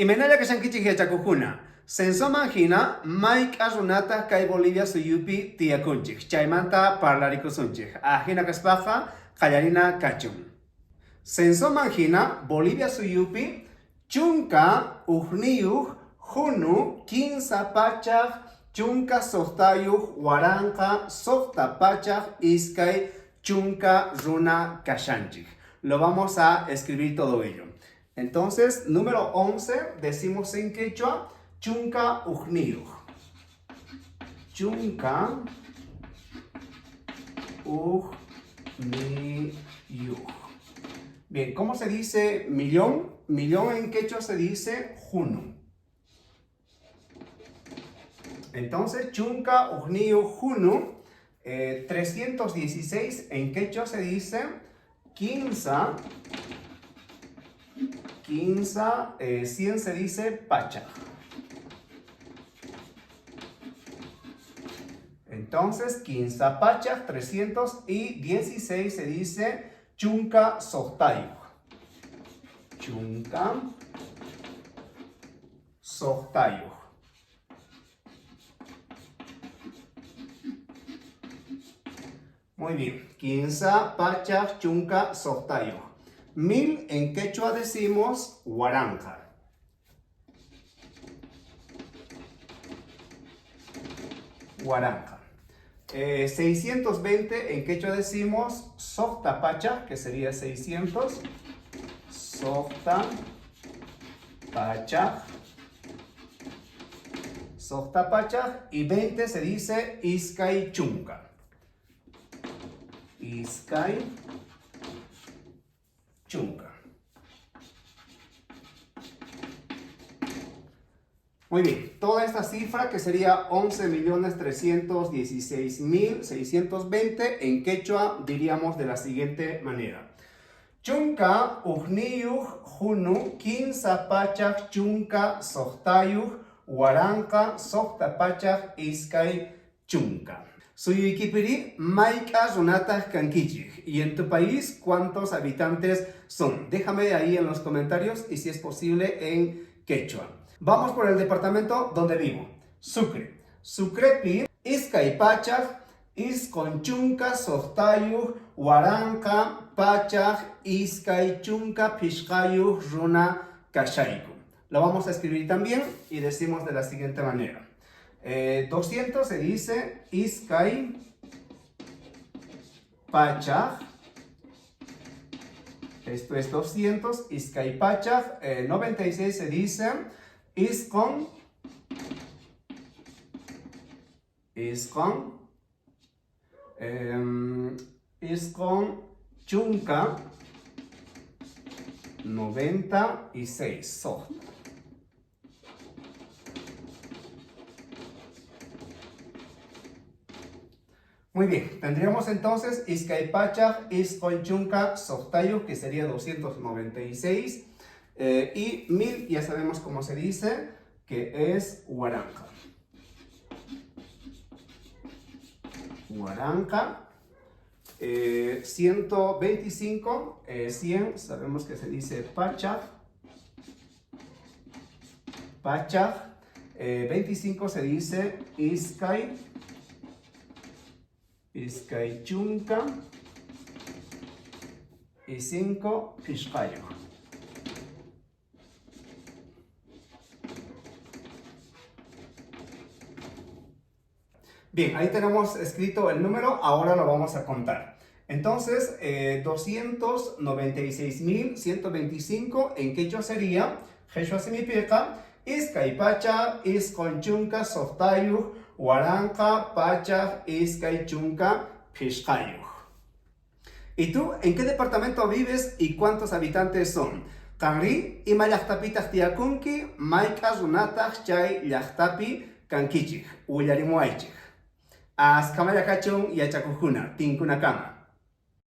Imenaya kashankichik yachakukuna. Sensoman hina, Mike Azunata kai Bolivia suyupi tiakunchik. Chaymanta parlaricosunchik. Ajina kaspaja, Kallarina kachun. Sensoman hina, Bolivia suyupi, chunka ujniyuj, junu, kinsa pachaj, chunka sohtayuj, waranka, sohta pachaj, iskay, chunka runa kashanchik. Lo vamos a escribir todo ello. Entonces, número 11, decimos en quechua, chunka ujniyuj. Chunka ujniyuj. Bien, ¿cómo se dice millón? Millón en quechua se dice junu. Entonces, chunka ujniyuj junu, 316 en quechua se dice quinza. 100 se dice pacha. Entonces, quinza pacha, 316 se dice chunka sohtayuj. Chunka sohtayuj. Muy bien, quinza pacha, chunka sohtayuj. 1000 en quechua decimos waranka. Waranka. 620 en quechua decimos sohta pacha, que sería 600. Sohta pacha. Sohta pacha. Y 20 se dice iskay chunka. Iskay chunka. Muy bien, toda esta cifra que sería 11.316.620 en quechua diríamos de la siguiente manera. Chunka ujniyuj junu quinza pachaj chunka sohtayuj waranka sohta pachaj iskay chunka. Suyuykipiri mayka runataj kankichik. Y en tu país, ¿cuántos habitantes son? Déjame ahí en los comentarios y si es posible en quechua. Vamos por el departamento donde vivo. Sucre. Sucrepi, iskay pachaj, iskon chunka sohtayuj, waranka pachaj, iskay chunka pishqayuj runa kashayku. Lo vamos a escribir también y decimos de la siguiente manera. 200 se dice iskay pachaj. Esto es 200, iskay pachaj. 96 se dice iskon chunka 96 soht. Muy bien, tendríamos entonces iskay pachaj, iskon chunka sohtayuj, que sería 296. Y 1000 ya sabemos cómo se dice, que es waranka. Waranka. 125, 100, sabemos que se dice pachaj. Pachaj. 25 se dice iskay. Iskay chunka. Y 5 pishqayuj. Bien, ahí tenemos escrito el número, ahora lo vamos a contar. Entonces, 296.125 en quechua sería, quechua significa, iskay pacha, iskon chunka sohtayuj, waranka pacha, iskay chunka pishqayuj. ¿Y tú, en qué departamento vives y cuántos habitantes son? Kanri, ima llaqtapitaj tiyakunki, mayka runataj chay llaqtapi kankichik, willarimuaychik. Askamaya kachun yachakukuna, tinkuna kama.